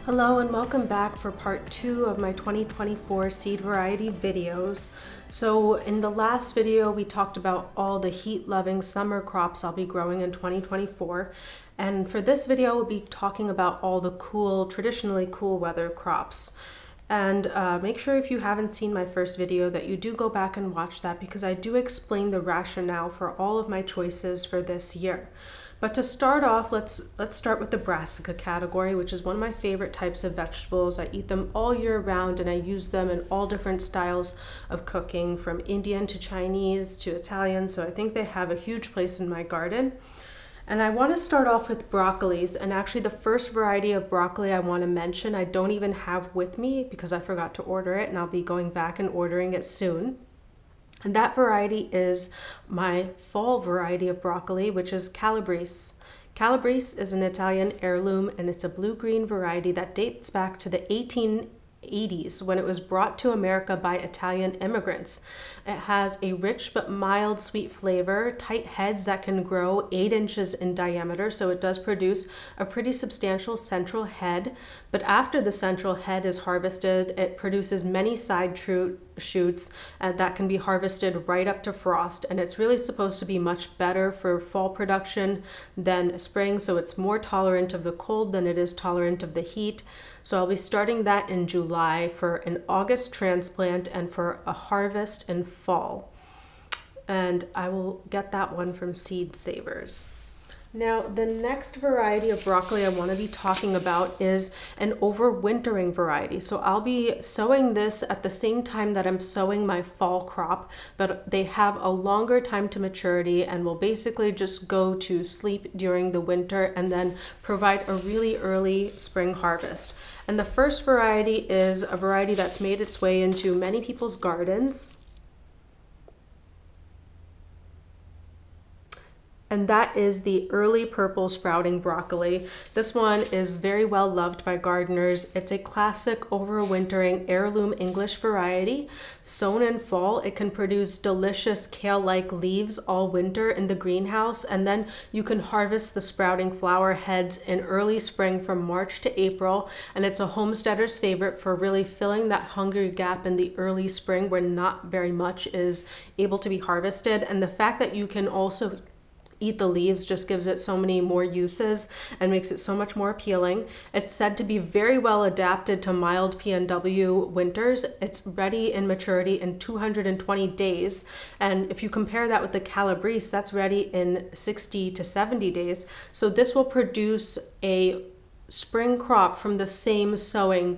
Hello and welcome back for part 2 of my 2024 seed variety videos. So in the last video we talked about all the heat-loving summer crops I'll be growing in 2024, and for this video we'll be talking about all the cool, traditionally cool weather crops. And make sure if you haven't seen my first video that you do go back and watch that, because I do explain the rationale for all of my choices for this year. But to start off, let's start with the brassica category, which is one of my favorite types of vegetables. I eat them all year round and I use them in all different styles of cooking, from Indian to Chinese to Italian, so I think they have a huge place in my garden. And I want to start off with broccolis, and actually the first variety of broccoli I want to mention I don't even have with me because I forgot to order it, and I'll be going back and ordering it soon. And that variety is my fall variety of broccoli, which is Calabrese. Calabrese is an Italian heirloom, and it's a blue-green variety that dates back to the 1880s when it was brought to America by Italian immigrants. It has a rich but mild sweet flavor, tight heads that can grow 8 inches in diameter, so it does produce a pretty substantial central head. But after the central head is harvested, it produces many side shoots that can be harvested right up to frost, and it's really supposed to be much better for fall production than spring, so it's more tolerant of the cold than it is tolerant of the heat. So I'll be starting that in July for an August transplant and for a harvest in fall. And I will get that one from Seed Savers. Now, the next variety of broccoli I want to be talking about is an overwintering variety. So I'll be sowing this at the same time that I'm sowing my fall crop, but they have a longer time to maturity and will basically just go to sleep during the winter and then provide a really early spring harvest. And the first variety is a variety that's made its way into many people's gardens. And that is the early purple sprouting broccoli. This one is very well loved by gardeners. It's a classic overwintering heirloom English variety. Sown in fall, it can produce delicious kale-like leaves all winter in the greenhouse, and then you can harvest the sprouting flower heads in early spring from March to April, and it's a homesteader's favorite for really filling that hungry gap in the early spring where not very much is able to be harvested. And the fact that you can also eat the leaves just gives it so many more uses and makes it so much more appealing. It's said to be very well adapted to mild PNW winters. It's ready in maturity in 220 days. And if you compare that with the Calabrese, that's ready in 60 to 70 days. So this will produce a spring crop from the same sowing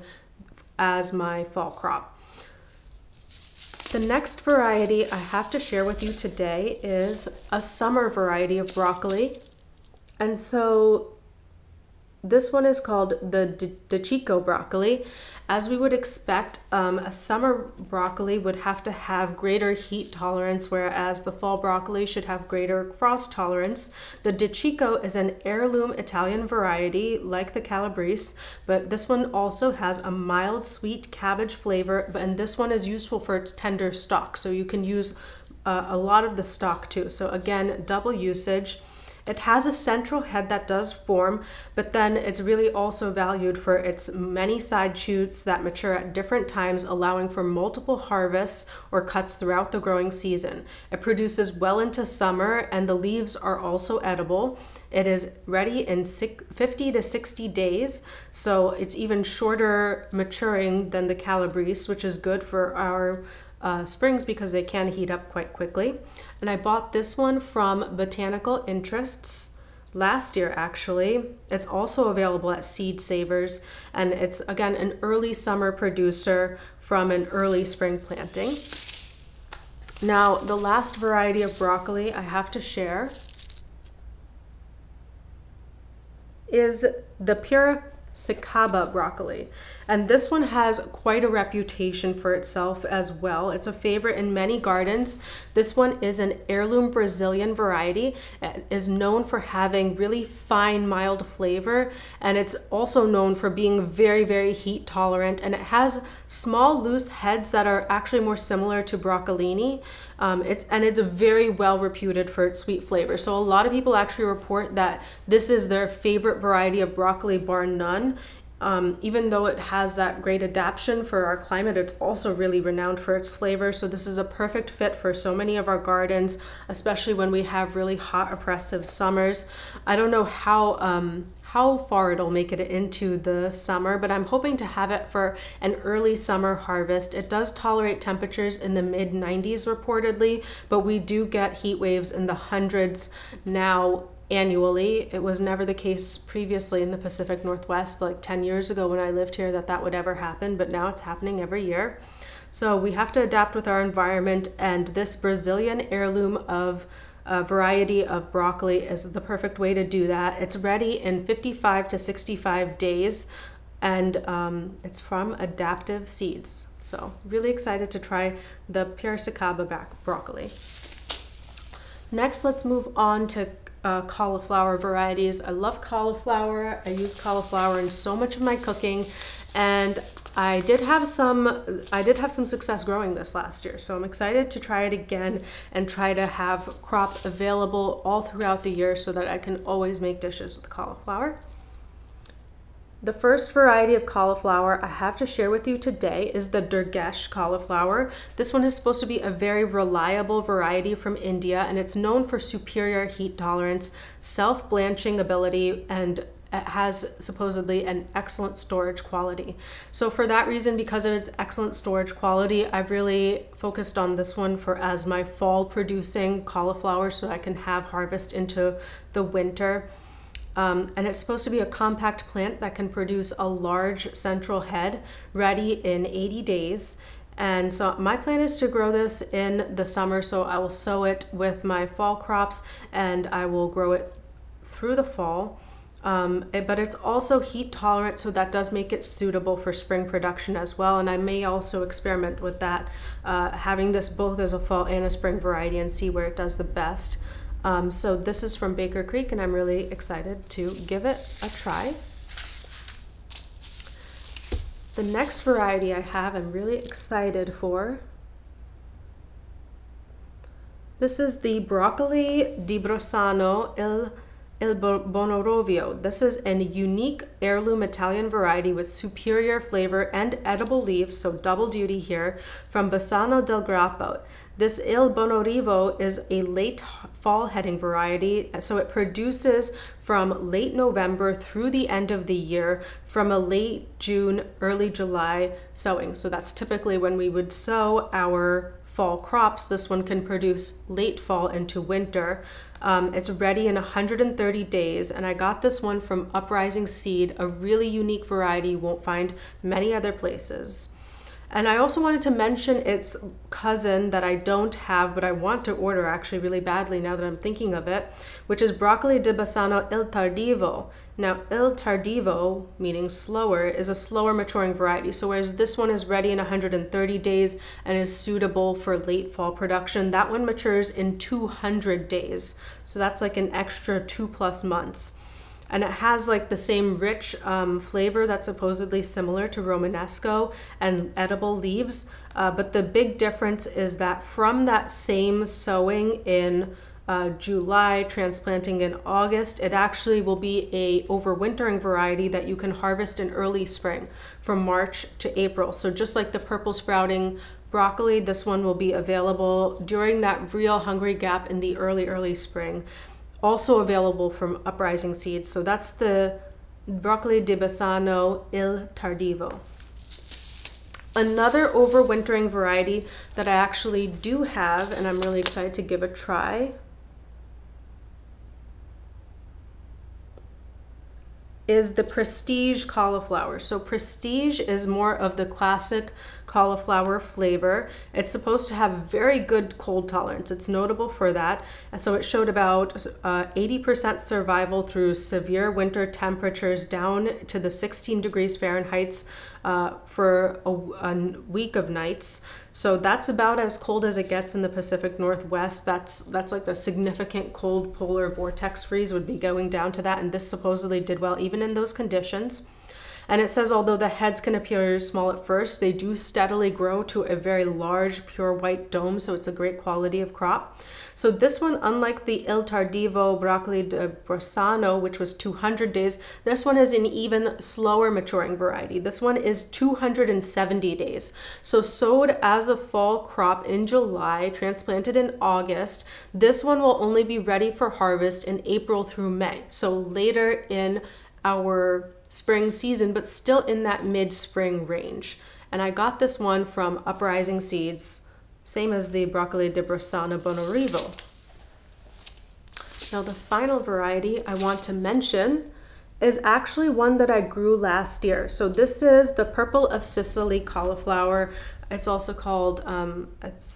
as my fall crop. The next variety I have to share with you today is a summer variety of broccoli. And so this one is called the Cicco broccoli. As we would expect, a summer broccoli would have to have greater heat tolerance, whereas the fall broccoli should have greater frost tolerance. The Cicco is an heirloom Italian variety like the Calabrese, but this one also has a mild sweet cabbage flavor, and this one is useful for its tender stalk, so you can use a lot of the stalk too. So again, double usage. It has a central head that does form, but then it's really also valued for its many side shoots that mature at different times, allowing for multiple harvests or cuts throughout the growing season. It produces well into summer, and the leaves are also edible. It is ready in 50 to 60 days, so it's even shorter maturing than the Calabrese, which is good for our springs because they can heat up quite quickly. And I bought this one from Botanical Interests last year actually. It's also available at Seed Savers, and it's again an early summer producer from an early spring planting. Now the last variety of broccoli I have to share is the Piracicaba broccoli. And this one has quite a reputation for itself as well. It's a favorite in many gardens. This one is an heirloom Brazilian variety. It is known for having really fine, mild flavor, and it's also known for being very, very heat tolerant. And it has small, loose heads that are actually more similar to broccolini. It's very well reputed for its sweet flavor. So a lot of people actually report that this is their favorite variety of broccoli, bar none. Even though it has that great adaptation for our climate, it's also really renowned for its flavor. So this is a perfect fit for so many of our gardens, especially when we have really hot, oppressive summers. I don't know how far it'll make it into the summer, but I'm hoping to have it for an early summer harvest. It does tolerate temperatures in the mid 90s reportedly, but we do get heat waves in the hundreds now annually. It was never the case previously in the Pacific Northwest, like 10 years ago when I lived here, that would ever happen, but now it's happening every year. So we have to adapt with our environment, and this Brazilian heirloom of variety of broccoli is the perfect way to do that. It's ready in 55 to 65 days, and it's from adaptive seeds. So really excited to try the Piracicaba broccoli. Next, let's move on to cauliflower varieties. I love cauliflower. I use cauliflower in so much of my cooking, and I did have some success growing this last year, so I'm excited to try it again and try to have crop available all throughout the year so that I can always make dishes with cauliflower. The first variety of cauliflower I have to share with you today is the Durgesh cauliflower. This one is supposed to be a very reliable variety from India, and it's known for superior heat tolerance, self-blanching ability, and it has supposedly an excellent storage quality. So for that reason, because of its excellent storage quality, I've really focused on this one as my fall producing cauliflower so I can have harvest into the winter. And it's supposed to be a compact plant that can produce a large central head ready in 80 days. And so my plan is to grow this in the summer, so I will sow it with my fall crops and I will grow it through the fall. But it's also heat tolerant, so that does make it suitable for spring production as well. And I may also experiment with that, having this both as a fall and a spring variety and see where it does the best. So this is from Baker Creek, and I'm really excited to give it a try. The next variety I have, I'm really excited for. This is the Broccolo di Bassano il bonorivo. This is a unique heirloom Italian variety with superior flavor and edible leaves, so double duty here, from Bassano del Grappa. This Il Bonorivo is a late fall heading variety, so it produces from late November through the end of the year, from a late June, early July sowing. So that's typically when we would sow our fall crops. This one can produce late fall into winter. It's ready in 130 days, and I got this one from Uprising Seed, a really unique variety you won't find many other places. And I also wanted to mention its cousin that I don't have, but I want to order actually really badly now that I'm thinking of it, which is Broccolo di Bassano il tardivo. Now, il tardivo, meaning slower, is a slower maturing variety. So whereas this one is ready in 130 days and is suitable for late fall production, that one matures in 200 days. So that's like an extra 2+ months. And it has like the same rich flavor that's supposedly similar to Romanesco and edible leaves. But the big difference is that from that same sowing in July, transplanting in August, it actually will be a overwintering variety that you can harvest in early spring from March to April. So just like the purple sprouting broccoli, this one will be available during that real hungry gap in the early spring. Also available from Uprising Seeds. So that's the Broccolo di Bassano il tardivo. Another overwintering variety that I actually do have, and I'm really excited to give a try, is the Prestige cauliflower. So Prestige is more of the classic cauliflower flavor. It's supposed to have very good cold tolerance. It's notable for that. And so it showed about 80% survival through severe winter temperatures down to the 16 degrees Fahrenheit for a week of nights. So that's about as cold as it gets in the Pacific Northwest. That's like the significant cold polar vortex freeze would be going down to that, and this supposedly did well even in those conditions. And it says, although the heads can appear small at first, they do steadily grow to a very large, pure white dome, so it's a great quality of crop. So this one, unlike the Il Tardivo Broccoli di Bassano, which was 200 days, this one is an even slower maturing variety. This one is 270 days. So sowed as a fall crop in July, transplanted in August, this one will only be ready for harvest in April through May. So later in our spring season, but still in that mid-spring range. And I got this one from Uprising Seeds, same as the Broccoli di Bassano bonorivo. Now the final variety I want to mention is actually one that I grew last year. So this is the Purple of Sicily cauliflower. It's also called,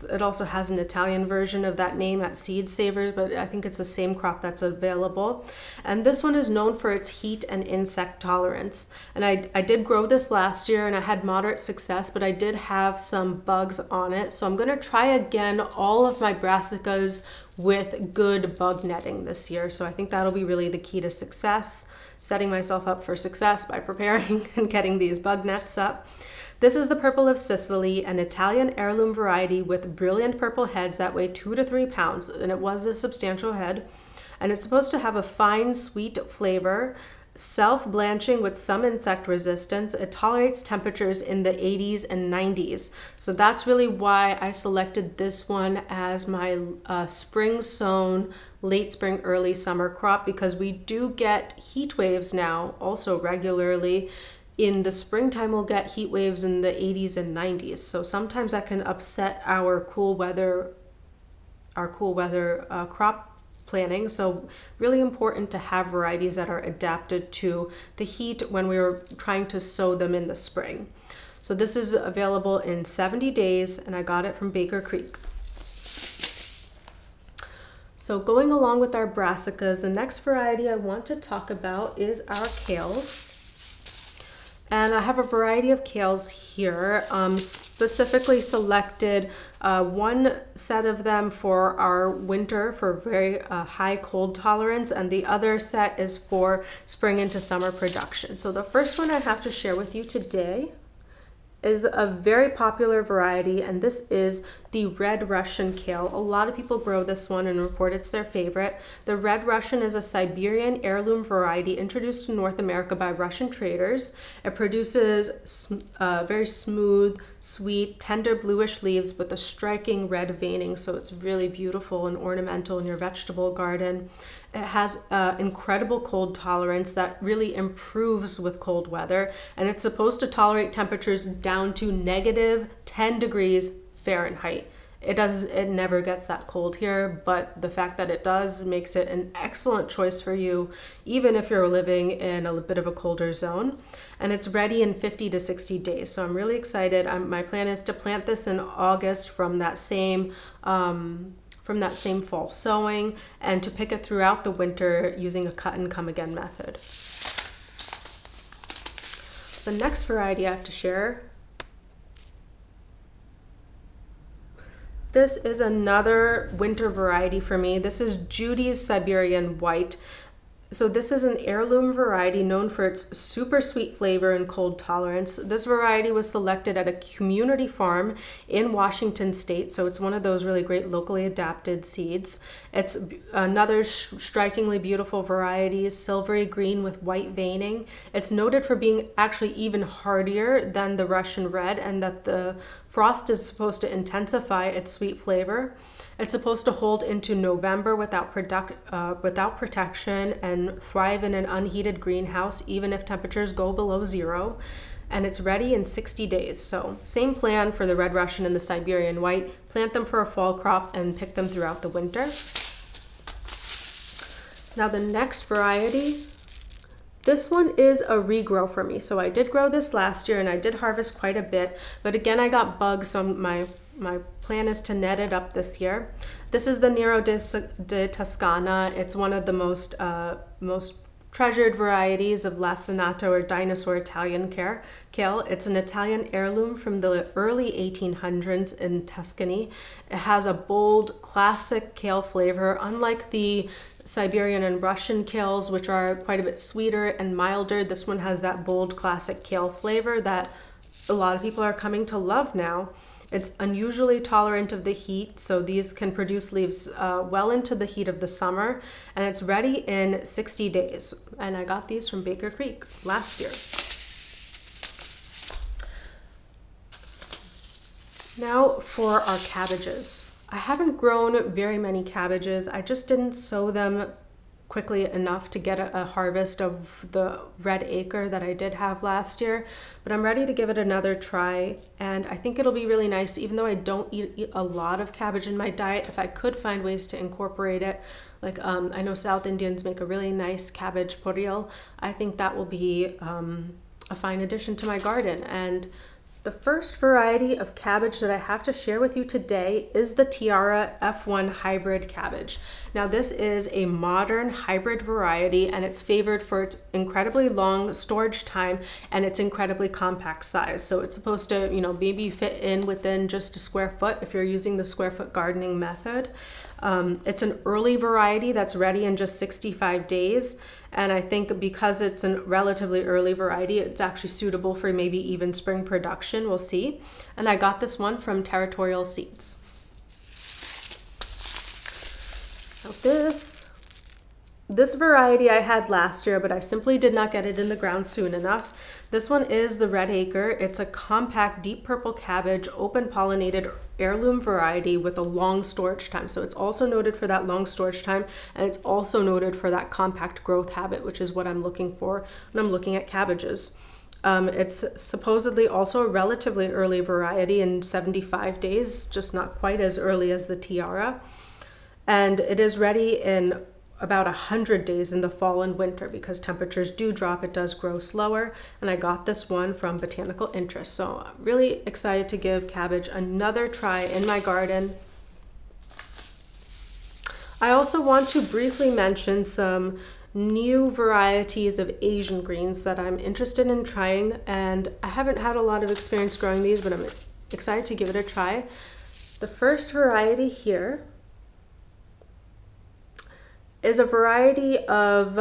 it also has an Italian version of that name at Seed Savers, but I think it's the same crop that's available. And this one is known for its heat and insect tolerance. And I did grow this last year and I had moderate success, but I did have some bugs on it. So I'm gonna try again all of my brassicas with good bug netting this year. So I think that'll be really the key to success, setting myself up for success by preparing and getting these bug nets up. This is the Purple of Sicily, an Italian heirloom variety with brilliant purple heads that weigh 2 to 3 pounds, and it was a substantial head. And it's supposed to have a fine, sweet flavor, self-blanching with some insect resistance. It tolerates temperatures in the 80s and 90s. So that's really why I selected this one as my spring sown, late spring, early summer crop, because we do get heat waves now also regularly. In the springtime, we'll get heat waves in the 80s and 90s. So sometimes that can upset our cool weather crop planning. So really important to have varieties that are adapted to the heat when we were trying to sow them in the spring. So this is available in 70 days and I got it from Baker Creek. So going along with our brassicas, the next variety I want to talk about is our kales. And I have a variety of kales here, specifically selected one set of them for our winter for very high cold tolerance, and the other set is for spring into summer production. So the first one I have to share with you today is a very popular variety, and this is the Red Russian kale. A lot of people grow this one and report it's their favorite. The Red Russian is a Siberian heirloom variety introduced to North America by Russian traders. It produces very smooth, sweet, tender bluish leaves with a striking red veining, so it's really beautiful and ornamental in your vegetable garden. It has incredible cold tolerance that really improves with cold weather, and it's supposed to tolerate temperatures down to -10 degrees Fahrenheit. It never gets that cold here, but the fact that it does makes it an excellent choice for you, even if you're living in a bit of a colder zone. And it's ready in 50 to 60 days. So I'm really excited. My plan is to plant this in August from that same fall sowing, and to pick it throughout the winter using a cut and come again method. The next variety I have to share, this is another winter variety for me. This is Judy's Siberian White. So this is an heirloom variety known for its super sweet flavor and cold tolerance. This variety was selected at a community farm in Washington State, so it's one of those really great locally adapted seeds. It's another strikingly beautiful variety, silvery green with white veining. It's noted for being actually even hardier than the Russian Red, and that the frost is supposed to intensify its sweet flavor. It's supposed to hold into November without protection and thrive in an unheated greenhouse even if temperatures go below 0. And it's ready in 60 days. So same plan for the Red Russian and the Siberian White. Plant them for a fall crop and pick them throughout the winter. Now the next variety, this one is a regrow for me. So I did grow this last year and I did harvest quite a bit, but again I got bugs, so my plan is to net it up this year. This is the Nero di Toscana. It's one of the most treasured varieties of lacinato or dinosaur Italian kale. It's an Italian heirloom from the early 1800s in Tuscany. It has a bold, classic kale flavor, unlike the Siberian and Russian kales, which are quite a bit sweeter and milder. This one has that bold classic kale flavor that a lot of people are coming to love now. It's unusually tolerant of the heat, so these can produce leaves well into the heat of the summer, and it's ready in 60 days. And I got these from Baker Creek last year. Now for our cabbages. I haven't grown very many cabbages. I just didn't sow them quickly enough to get a harvest of the red acre that I did have last year, but I'm ready to give it another try, and I think it'll be really nice. Even though I don't eat a lot of cabbage in my diet, if I could find ways to incorporate it, like I know South Indians make a really nice cabbage poril, I think that will be a fine addition to my garden. And the first variety of cabbage that I have to share with you today is the Tiara F1 hybrid cabbage. Now this is a modern hybrid variety, and it's favored for its incredibly long storage time and its incredibly compact size. So it's supposed to, you know, maybe fit in within just a square foot if you're using the square foot gardening method. It's an early variety that's ready in just 65 days. And I think because it's a relatively early variety, it's actually suitable for maybe even spring production. We'll see. And I got this one from Territorial Seeds. Now this variety I had last year, but I simply did not get it in the ground soon enough. This one is the Red Acre. It's a compact, deep purple cabbage, open pollinated heirloom variety with a long storage time. So it's also noted for that long storage time, and it's also noted for that compact growth habit, which is what I'm looking for when I'm looking at cabbages. It's supposedly also a relatively early variety in 75 days, just not quite as early as the Tiara. And it is ready in about 100 days in the fall and winter. Because temperatures do drop, it does grow slower. And I got this one from Botanical Interest. So I'm really excited to give cabbage another try in my garden. I also want to briefly mention some new varieties of Asian greens that I'm interested in trying, and I haven't had a lot of experience growing these, but I'm excited to give it a try. The first variety here is a variety of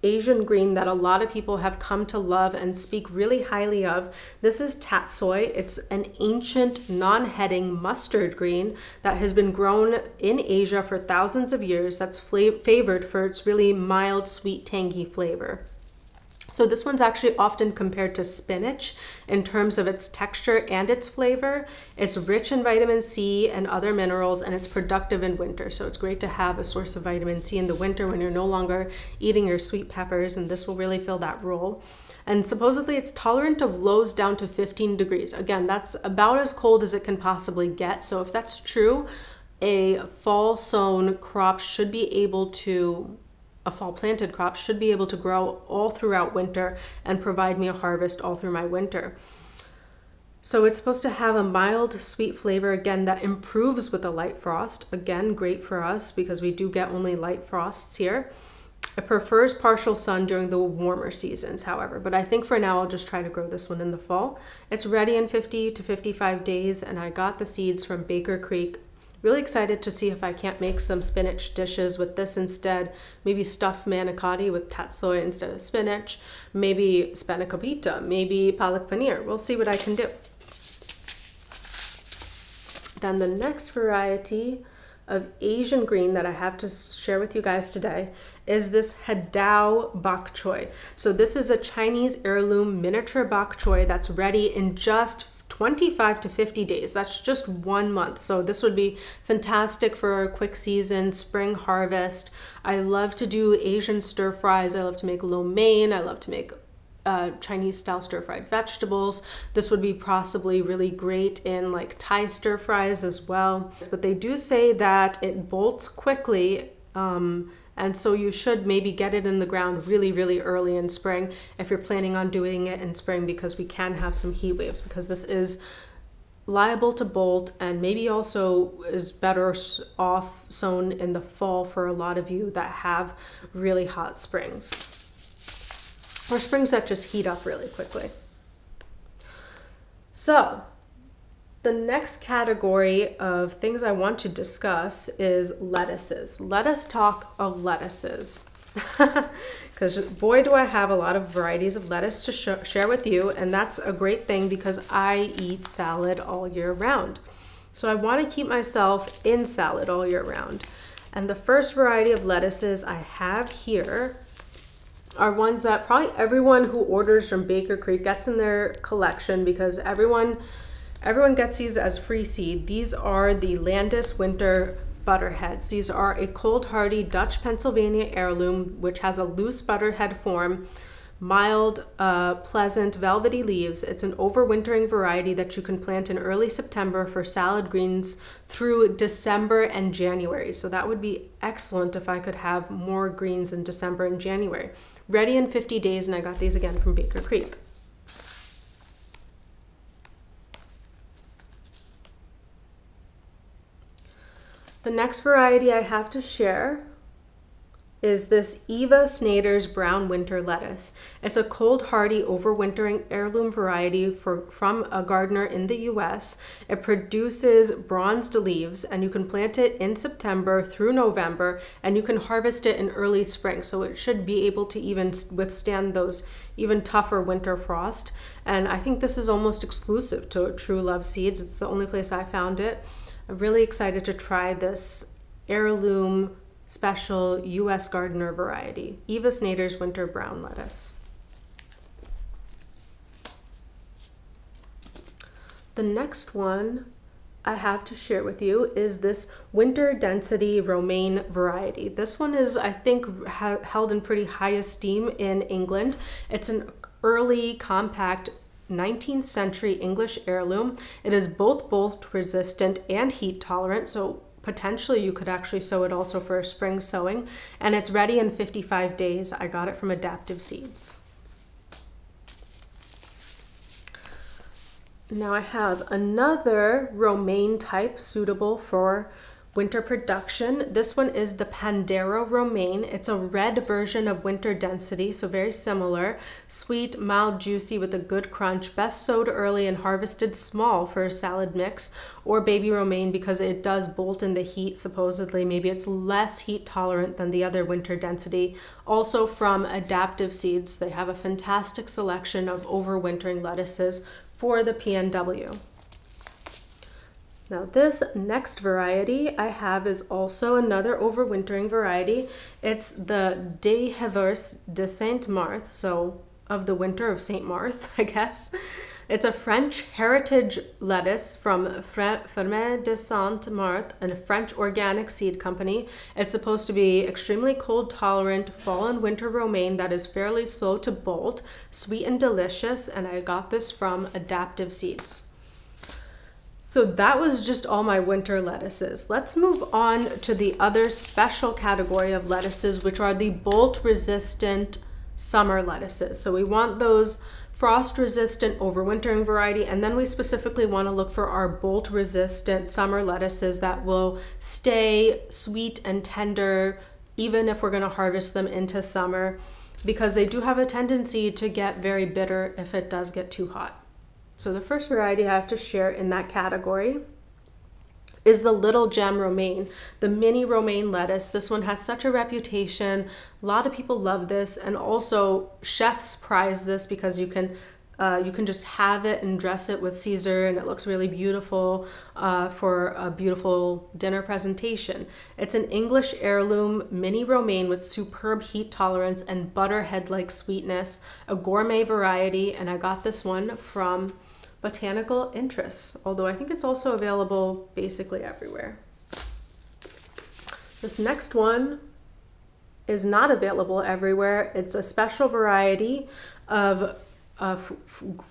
Asian green that a lot of people have come to love and speak really highly of. This is tatsoi. It's an ancient non-heading mustard green that has been grown in Asia for thousands of years. That's favored for its really mild, sweet, tangy flavor. So this one's actually often compared to spinach in terms of its texture and its flavor. It's rich in vitamin C and other minerals, and it's productive in winter. So it's great to have a source of vitamin C in the winter when you're no longer eating your sweet peppers, and this will really fill that role. And supposedly it's tolerant of lows down to 15 degrees. Again, that's about as cold as it can possibly get. So if that's true, a fall sown crop should be able to a fall planted crop should be able to grow all throughout winter and provide me a harvest all through my winter. So it's supposed to have a mild, sweet flavor, again, that improves with a light frost. Again, great for us because we do get only light frosts here. It prefers partial sun during the warmer seasons, however, but I think for now I'll just try to grow this one in the fall. It's ready in 50 to 55 days, and I got the seeds from Baker Creek. Really excited to see if I can't make some spinach dishes with this instead. Maybe stuffed manicotti with tatsoi instead of spinach. Maybe spanakopita, maybe palak paneer. We'll see what I can do. Then the next variety of Asian green that I have to share with you guys today is this Hadao bok choy. So this is a Chinese heirloom miniature bok choy that's ready in just 25 to 50 days. That's just 1 month. So this would be fantastic for a quick season, spring harvest. I love to do Asian stir fries. I love to make lo mein. I love to make Chinese style stir fried vegetables. This would be possibly really great in like Thai stir fries as well. But they do say that it bolts quickly, and so you should maybe get it in the ground really, really early in spring if you're planning on doing it in spring, because we can have some heat waves, because this is liable to bolt and maybe also is better off sown in the fall for a lot of you that have really hot springs or springs that just heat up really quickly. So The next category of things I want to discuss is lettuces. Let us talk of lettuces. Because boy, do I have a lot of varieties of lettuce to share with you, and that's a great thing because I eat salad all year round. So I want to keep myself in salad all year round. And the first variety of lettuces I have here are ones that probably everyone who orders from Baker Creek gets in their collection because everyone gets these as free seed. These are the Landis Winter butterheads. These are a cold hardy Dutch Pennsylvania heirloom which has a loose butterhead form, mild, pleasant, velvety leaves. It's an overwintering variety that you can plant in early September for salad greens through December and January. So that would be excellent if I could have more greens in December and January. Ready in 50 days, and I got these again from Baker Creek. The next variety I have to share is this Eva Snyder's brown winter lettuce. It's a cold hardy overwintering heirloom variety from a gardener in the US. It produces bronzed leaves, and you can plant it in September through November, and you can harvest it in early spring. So it should be able to even withstand those even tougher winter frost. And I think this is almost exclusive to True Love Seeds. It's the only place I found it. I'm really excited to try this heirloom special US gardener variety, Eva Snyder's winter brown lettuce. The next one I have to share with you is this winter density romaine variety. This one is, I think, held in pretty high esteem in England. It's an early compact 19th century English heirloom. It is both bolt resistant and heat tolerant, so potentially you could actually sow it also for a spring sowing, and it's ready in 55 days. I got it from Adaptive Seeds. Now I have another romaine type suitable for winter production. This one is the Pandero romaine. It's a red version of winter density, so very similar. Sweet, mild, juicy with a good crunch. Best sowed early and harvested small for a salad mix, or baby romaine because it does bolt in the heat supposedly. Maybe it's less heat tolerant than the other winter density. Also from Adaptive Seeds. They have a fantastic selection of overwintering lettuces for the PNW. Now this next variety I have is also another overwintering variety. It's the De Hevers de Saint Marthe, so of the winter of Saint Marthe, I guess. It's a French heritage lettuce from Ferme de Saint Marthe, a French organic seed company. It's supposed to be extremely cold tolerant fall and winter romaine that is fairly slow to bolt, sweet and delicious, and I got this from Adaptive Seeds. So that was just all my winter lettuces. Let's move on to the other special category of lettuces, which are the bolt resistant summer lettuces. So we want those frost resistant overwintering variety, and then we specifically want to look for our bolt resistant summer lettuces that will stay sweet and tender even if we're going to harvest them into summer, because they do have a tendency to get very bitter if it does get too hot. So the first variety I have to share in that category is the Little Gem romaine, the mini romaine lettuce. This one has such a reputation. A lot of people love this, and also chefs prize this because you can just have it and dress it with Caesar, and it looks really beautiful for a beautiful dinner presentation. It's an English heirloom mini romaine with superb heat tolerance and butterhead-like sweetness, a gourmet variety, and I got this one from Botanical Interests, although I think it's also available basically everywhere. This next one is not available everywhere. It's a special variety of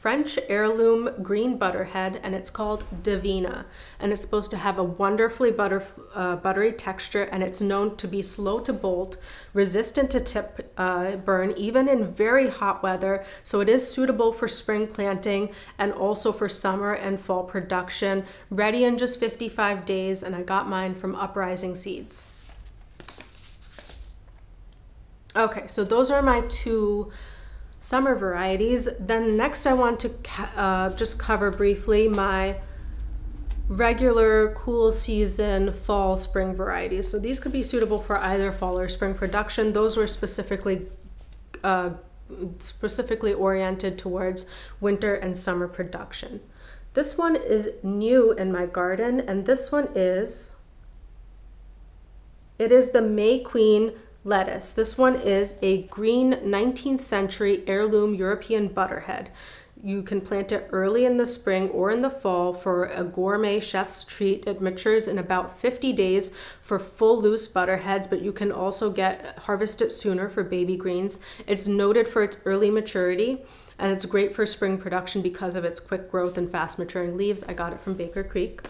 French heirloom green butterhead, and it's called Divina, and it's supposed to have a wonderfully buttery texture, and it's known to be slow to bolt, resistant to tip burn even in very hot weather, so it is suitable for spring planting and also for summer and fall production. Ready in just 55 days, and I got mine from Uprising Seeds. Okay, so those are my two summer varieties. Then next I want to just cover briefly my regular cool season fall spring varieties. So these could be suitable for either fall or spring production. Those were specifically oriented towards winter and summer production. This one is new in my garden, and this one is, it is the May Queen lettuce. This one is a green 19th century heirloom European butterhead. You can plant it early in the spring or in the fall for a gourmet chef's treat. It matures in about 50 days for full loose butterheads, but you can also harvest it sooner for baby greens. It's noted for its early maturity, and it's great for spring production because of its quick growth and fast maturing leaves. I got it from Baker Creek.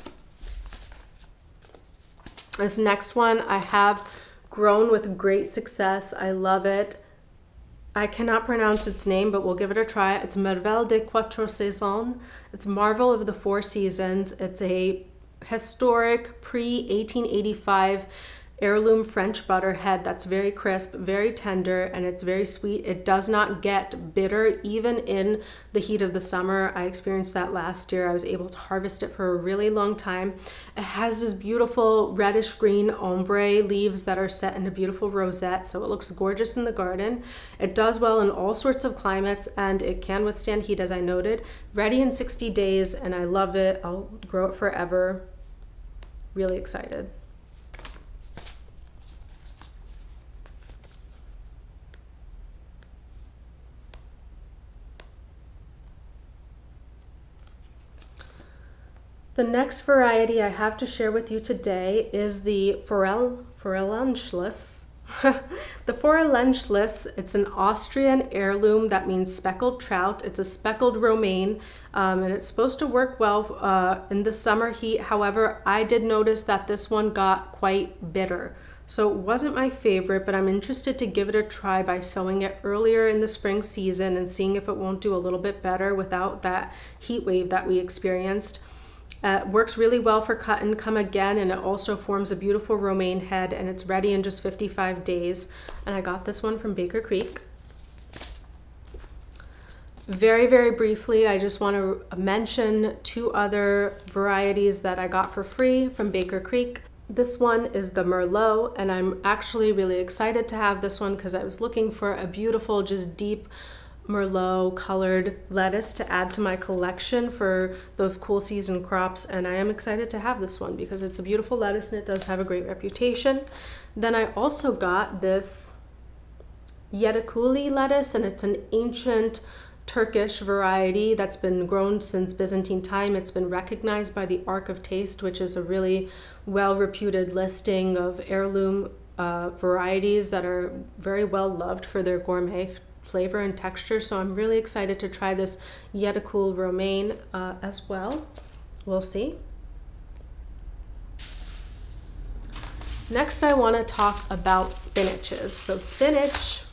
This next one I have grown with great success. I love it. I cannot pronounce its name, but we'll give it a try. It's Merveille des Quatre Saisons. It's Marvel of the Four Seasons. It's a historic pre-1885 heirloom French butterhead that's very crisp, very tender, and it's very sweet. It does not get bitter even in the heat of the summer. I experienced that last year. I was able to harvest it for a really long time. It has this beautiful reddish green ombre leaves that are set in a beautiful rosette, so it looks gorgeous in the garden. It does well in all sorts of climates, and it can withstand heat, as I noted. Ready in 60 days, and I love it. I'll grow it forever. Really excited. The next variety I have to share with you today is the Forellenschluss. The Forellenschluss, it's an Austrian heirloom that means speckled trout. It's a speckled romaine, and it's supposed to work well in the summer heat. However, I did notice that this one got quite bitter. So it wasn't my favorite, but I'm interested to give it a try by sowing it earlier in the spring season and seeing if it won't do a little bit better without that heat wave that we experienced. Works really well for cut and come again, and it also forms a beautiful romaine head, and it's ready in just 55 days. And I got this one from Baker Creek. Very, very briefly, I just want to mention two other varieties that I got for free from Baker Creek. This one is the Merlot, and I'm actually really excited to have this one because I was looking for a beautiful, just deep Merlot colored lettuce to add to my collection for those cool season crops, and I am excited to have this one because it's a beautiful lettuce and it does have a great reputation. Then I also got this Yedikuli lettuce, and it's an ancient Turkish variety that's been grown since Byzantine time. It's been recognized by the Ark of Taste, which is a really well-reputed listing of heirloom varieties that are very well loved for their gourmet flavor and texture. So I'm really excited to try this Yedikul romaine as well. We'll see. Next, I want to talk about spinaches. So spinach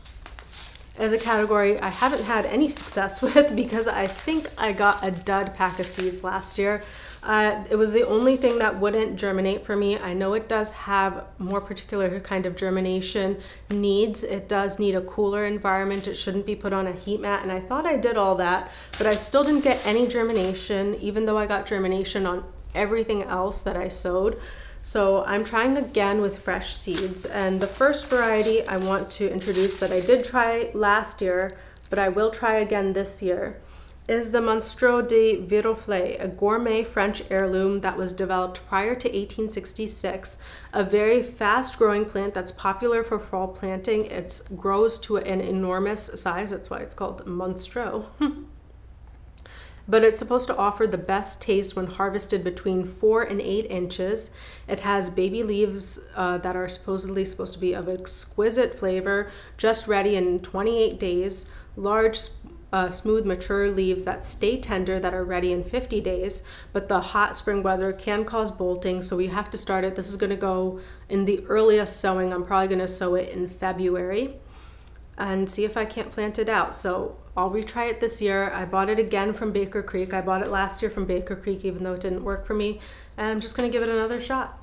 is a category I haven't had any success with because I think I got a dud pack of seeds last year. It was the only thing that wouldn't germinate for me. I know it does have more particular kind of germination needs. It does need a cooler environment. It shouldn't be put on a heat mat, and I thought I did all that, but I still didn't get any germination, even though I got germination on everything else that I sowed. So I'm trying again with fresh seeds, and the first variety I want to introduce that I did try last year, but I will try again this year, is the Monstreux De Viroflay, a gourmet French heirloom that was developed prior to 1866, a very fast-growing plant that's popular for fall planting. It grows to an enormous size, that's why it's called Monstreux. But it's supposed to offer the best taste when harvested between 4 and 8 inches. It has baby leaves that are supposedly supposed to be of exquisite flavor, just ready in 28 days, large smooth mature leaves that stay tender that are ready in 50 days, but the hot spring weather can cause bolting, so we have to start it. This is going to go in the earliest sowing. I'm probably going to sow it in February and see if I can't plant it out. So I'll retry it this year. I bought it again from Baker Creek. I bought it last year from Baker Creek even though it didn't work for me, and I'm just going to give it another shot.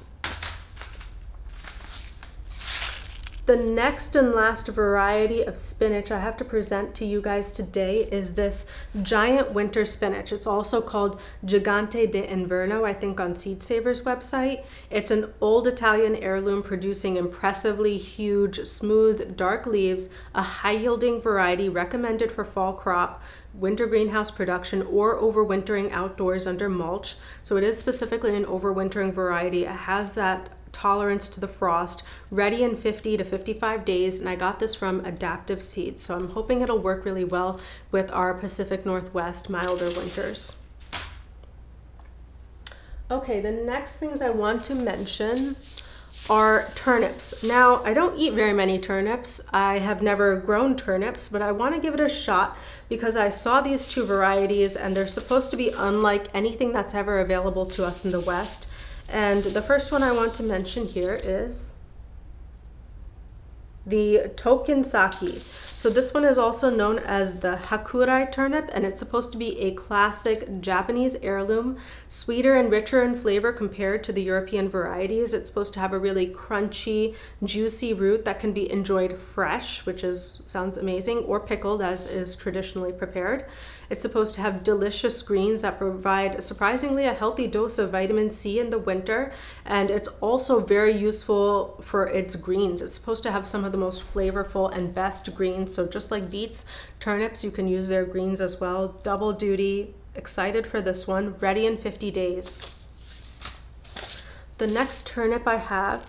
The next and last variety of spinach I have to present to you guys today is this giant winter spinach. It's also called Gigante de Inverno, I think, on Seed Saver's website. It's an old Italian heirloom producing impressively huge, smooth, dark leaves, a high-yielding variety recommended for fall crop, winter greenhouse production, or overwintering outdoors under mulch. So it is specifically an overwintering variety. It has that tolerance to the frost, ready in 50 to 55 days, and I got this from Adaptive Seeds, so I'm hoping it'll work really well with our Pacific Northwest milder winters. Okay, the next things I want to mention are turnips. Now, I don't eat very many turnips. I have never grown turnips, but I want to give it a shot because I saw these two varieties and they're supposed to be unlike anything that's ever available to us in the West. And the first one I want to mention here is the Tokinsaki. So this one is also known as the Hakurai turnip, and it's supposed to be a classic Japanese heirloom, sweeter and richer in flavor compared to the European varieties. It's supposed to have a really crunchy, juicy root that can be enjoyed fresh, which sounds amazing, or pickled as is traditionally prepared. It's supposed to have delicious greens that provide surprisingly a healthy dose of vitamin C in the winter, and it's also very useful for its greens. It's supposed to have some of the most flavorful and best greens. So just like beets, turnips, you can use their greens as well. Double duty. Excited for this one. Ready in 50 days. The next turnip I have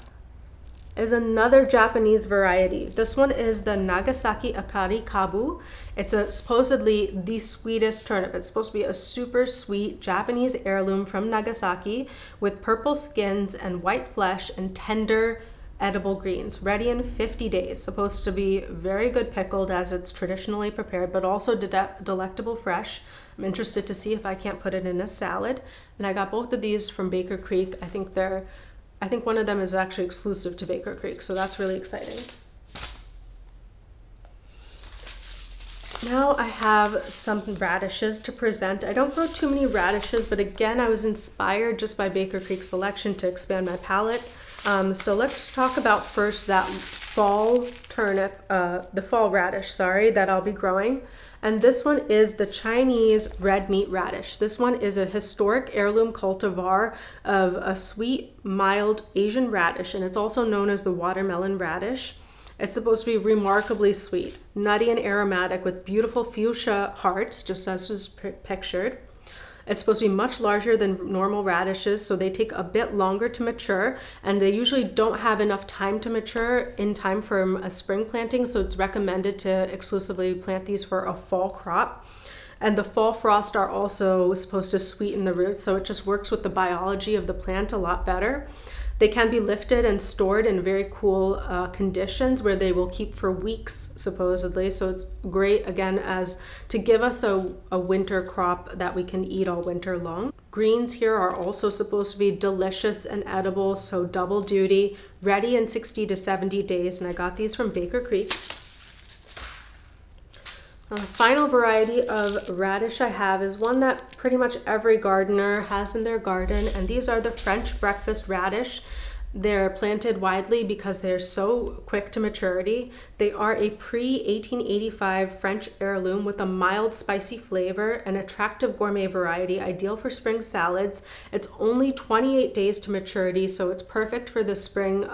is another Japanese variety. This one is the Nagasaki Akari Kabu. It's supposedly the sweetest turnip. It's supposed to be a super sweet Japanese heirloom from Nagasaki with purple skins and white flesh and tender edible greens, ready in 50 days. Supposed to be very good pickled as it's traditionally prepared, but also delectable fresh. I'm interested to see if I can't put it in a salad. And I got both of these from Baker Creek. I think one of them is actually exclusive to Baker Creek, so that's really exciting. Now I have some radishes to present. I don't grow too many radishes, but again, I was inspired just by Baker Creek selection to expand my palette. So let's talk about first that fall turnip, the fall radish, sorry, that I'll be growing. And this one is the Chinese red meat radish. This one is a historic heirloom cultivar of a sweet, mild Asian radish, and it's also known as the watermelon radish. It's supposed to be remarkably sweet, nutty and aromatic with beautiful fuchsia hearts, just as was pictured. It's supposed to be much larger than normal radishes, so they take a bit longer to mature, and they usually don't have enough time to mature in time for a spring planting, so it's recommended to exclusively plant these for a fall crop. And the fall frosts are also supposed to sweeten the roots, so it just works with the biology of the plant a lot better. They can be lifted and stored in very cool conditions where they will keep for weeks, supposedly. So it's great, again, as to give us a winter crop that we can eat all winter long. Greens here are also supposed to be delicious and edible, so double duty, ready in 60 to 70 days. And I got these from Baker Creek. The final variety of radish I have is one that pretty much every gardener has in their garden, and these are the French breakfast radish. They're planted widely because they're so quick to maturity. They are a pre-1885 French heirloom with a mild spicy flavor, an attractive gourmet variety, ideal for spring salads. It's only 28 days to maturity, so it's perfect for the spring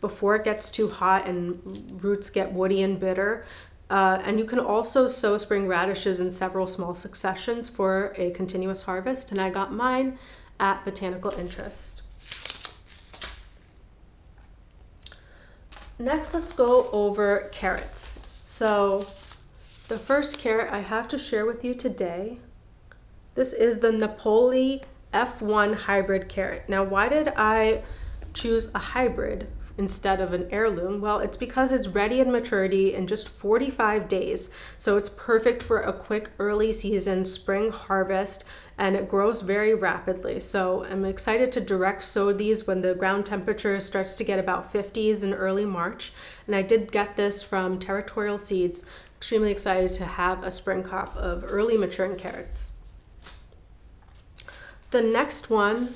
before it gets too hot and roots get woody and bitter. And you can also sow spring radishes in several small successions for a continuous harvest, and I got mine at Botanical Interest. Next, let's go over carrots. So the first carrot I have to share with you today, this is the Napoli F1 hybrid carrot. Now, why did I choose a hybrid instead of an heirloom? Well, it's because it's ready in maturity in just 45 days. So it's perfect for a quick early season spring harvest, and it grows very rapidly. So I'm excited to direct sow these when the ground temperature starts to get about 50s in early March. And I did get this from Territorial Seeds. Extremely excited to have a spring crop of early maturing carrots. The next one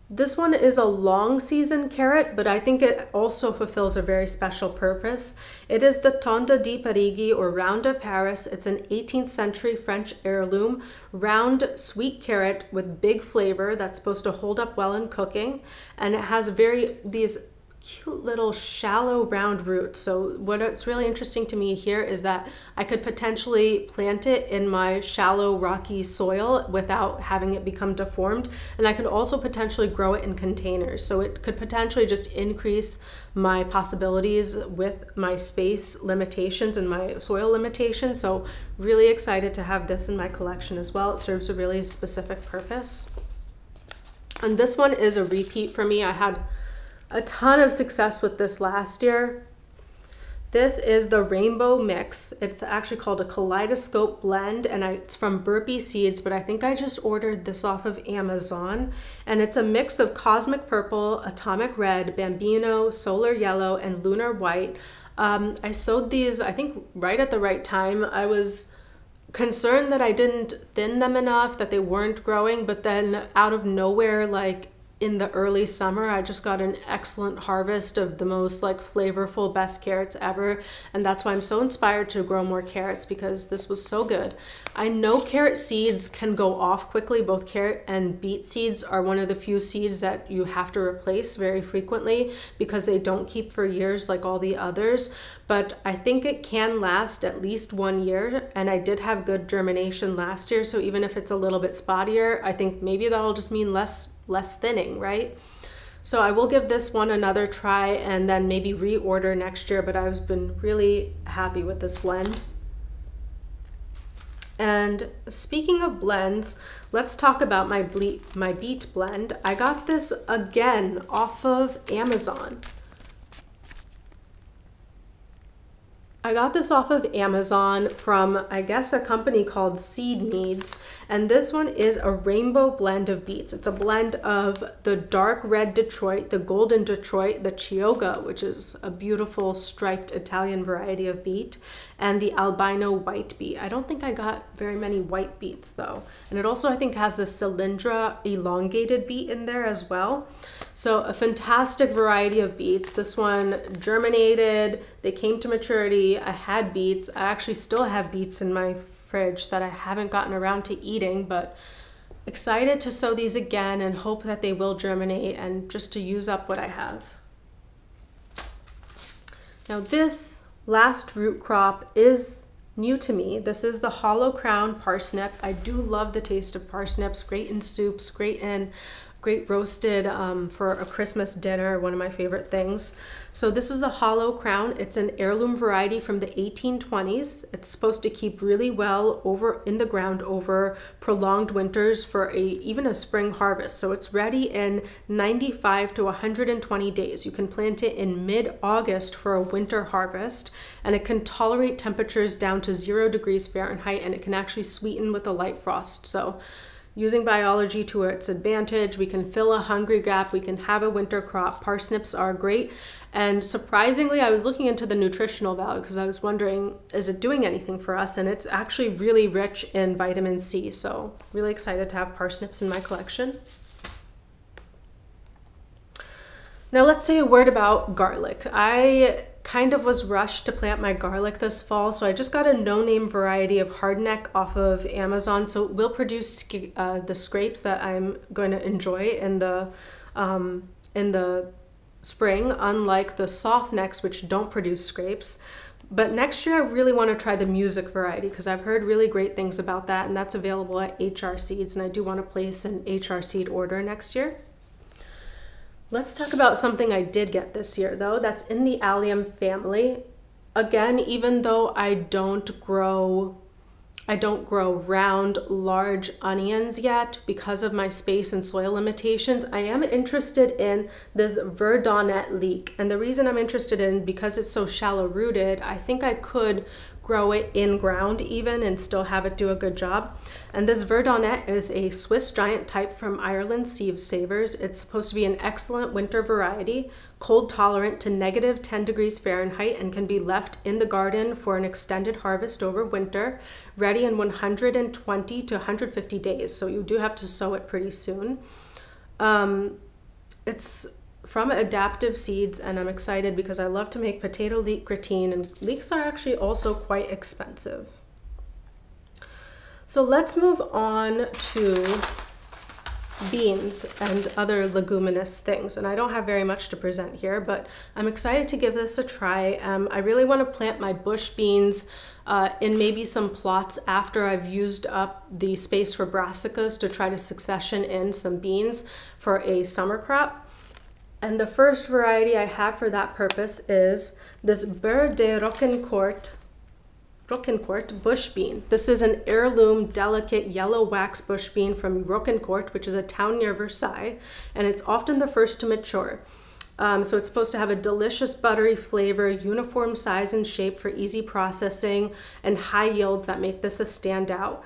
This one is a long season carrot, but I think it also fulfills a very special purpose. It is the Tonda di Parigi, or round of Paris. It's an 18th century French heirloom, round sweet carrot with big flavor that's supposed to hold up well in cooking. And it has these cute little shallow round roots. So what's really interesting to me here is that I could potentially plant it in my shallow rocky soil without having it become deformed, and I could also potentially grow it in containers, so it could potentially just increase my possibilities with my space limitations and my soil limitations. So really excited to have this in my collection as well. It serves a really specific purpose. And this one is a repeat for me. I had a ton of success with this last year. This is the Rainbow Mix. It's actually called a Kaleidoscope Blend, and it's from Burpee Seeds, but I think I just ordered this off of Amazon. And it's a mix of Cosmic Purple, Atomic Red, Bambino, Solar Yellow, and Lunar White. I sowed these, I think, right at the right time. I was concerned that I didn't thin them enough, that they weren't growing, but then out of nowhere, like in the early summer, I just got an excellent harvest of the most flavorful, best carrots ever. And that's why I'm so inspired to grow more carrots, because this was so good. I know carrot seeds can go off quickly. Both carrot and beet seeds are one of the few seeds that you have to replace very frequently because they don't keep for years like all the others. But I think it can last at least 1 year, and I did have good germination last year, so even if it's a little bit spottier, I think maybe that'll just mean less thinning, right? So I will give this one another try and then maybe reorder next year, but I've been really happy with this blend. And speaking of blends, let's talk about my beet blend. I got this again off of Amazon. I got this off of Amazon from, I guess, a company called Seed Needs, and this one is a rainbow blend of beets. It's a blend of the dark red Detroit, the golden Detroit, the Chioggia, which is a beautiful striped Italian variety of beet, and the albino white beet. I don't think I got very many white beets though. And it also, I think, has the Cylindra elongated beet in there as well. So a fantastic variety of beets. This one germinated, they came to maturity. I had beets. I actually still have beets in my fridge that I haven't gotten around to eating, but excited to sow these again and hope that they will germinate and just to use up what I have. Now this last root crop is new to me. This is the hollow crown parsnip. I do love the taste of parsnips, great in soups, great roasted for a Christmas dinner, one of my favorite things. So this is the hollow crown. It's an heirloom variety from the 1820s. It's supposed to keep really well in the ground over prolonged winters for even a spring harvest. So it's ready in 95 to 120 days. You can plant it in mid-August for a winter harvest, and it can tolerate temperatures down to 0 degrees Fahrenheit, and it can actually sweeten with a light frost. So using biology to its advantage, we can fill a hungry gap, we can have a winter crop. Parsnips are great. And surprisingly, I was looking into the nutritional value because I was wondering, is it doing anything for us? And it's actually really rich in vitamin C. So really excited to have parsnips in my collection. Now let's say a word about garlic. I kind of was rushed to plant my garlic this fall, so I just got a no-name variety of hardneck off of Amazon. So it will produce the scrapes that I'm going to enjoy in the spring, unlike the soft necks, which don't produce scrapes. But next year I really want to try the music variety because I've heard really great things about that, and that's available at HR Seeds, and I do want to place an HR Seed order next year. Let's talk about something I did get this year though, that's in the allium family. Again, even though I don't grow round, large onions yet because of my space and soil limitations, I am interested in this verdonette leek. And the reason I'm interested in, because it's so shallow rooted, I think I could grow it in ground even and still have it do a good job. And this verdonette is a Swiss giant type from Ireland Seed Savers. It's supposed to be an excellent winter variety, cold tolerant to -10 degrees Fahrenheit, and can be left in the garden for an extended harvest over winter, ready in 120 to 150 days. So you do have to sow it pretty soon. It's from Adaptive Seeds, and I'm excited because I love to make potato leek gratine, and leeks are actually also quite expensive. So let's move on to beans and other leguminous things. And I don't have very much to present here, but I'm excited to give this a try. I really want to plant my bush beans in maybe some plots after I've used up the space for brassicas to try to succession in some beans for a summer crop. And the first variety I have for that purpose is this Beurre de Roquencourt bush bean. This is an heirloom delicate yellow wax bush bean from Roquencourt, which is a town near Versailles, and it's often the first to mature. So it's supposed to have a delicious buttery flavor, uniform size and shape for easy processing, and high yields that make this a standout.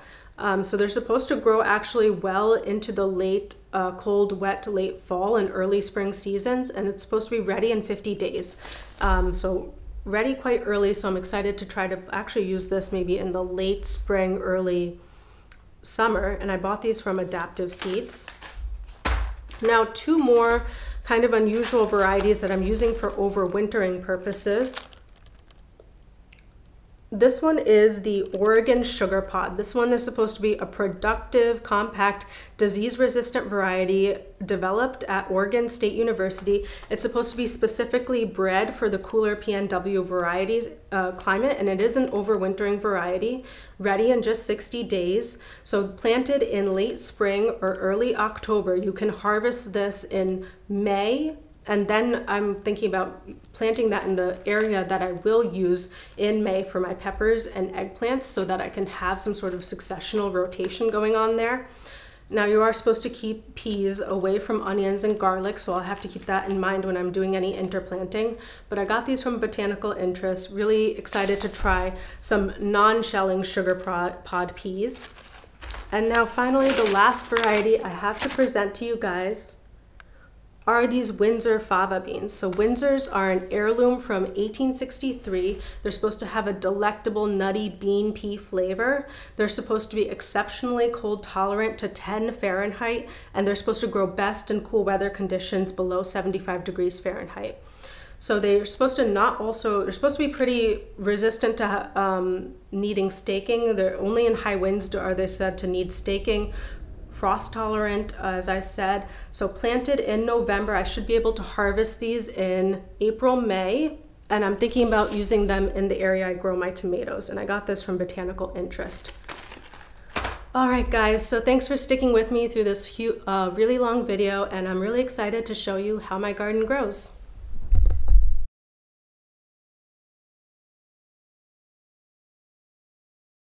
So they're supposed to grow actually well into the late cold, wet, late fall and early spring seasons, and it's supposed to be ready in 50 days. So ready quite early, so I'm excited to try to actually use this maybe in the late spring, early summer, and I bought these from Adaptive Seeds. Now, two more kind of unusual varieties that I'm using for overwintering purposes. This one is the Oregon Sugar Pod. This one is supposed to be a productive, compact, disease-resistant variety developed at Oregon State University. It's supposed to be specifically bred for the cooler PNW varieties climate, and it is an overwintering variety, ready in just 60 days. So planted in late spring or early October, you can harvest this in May. And then I'm thinking about planting that in the area that I will use in May for my peppers and eggplants so that I can have some sort of successional rotation going on there. Now, you are supposed to keep peas away from onions and garlic, so I'll have to keep that in mind when I'm doing any interplanting. But I got these from Botanical Interest, really excited to try some non-shelling sugar pod peas. And now finally, the last variety I have to present to you guys are these Windsor fava beans. So Windsors are an heirloom from 1863. They're supposed to have a delectable nutty bean pea flavor. They're supposed to be exceptionally cold tolerant to 10 Fahrenheit, and they're supposed to grow best in cool weather conditions below 75 degrees Fahrenheit. So they're supposed to be pretty resistant to needing staking. They're only in high winds are they said to need staking. Frost tolerant, as I said. So planted in November, I should be able to harvest these in April, May, and I'm thinking about using them in the area I grow my tomatoes, and I got this from Botanical Interest. All right, guys, so thanks for sticking with me through this really long video, and I'm really excited to show you how my garden grows.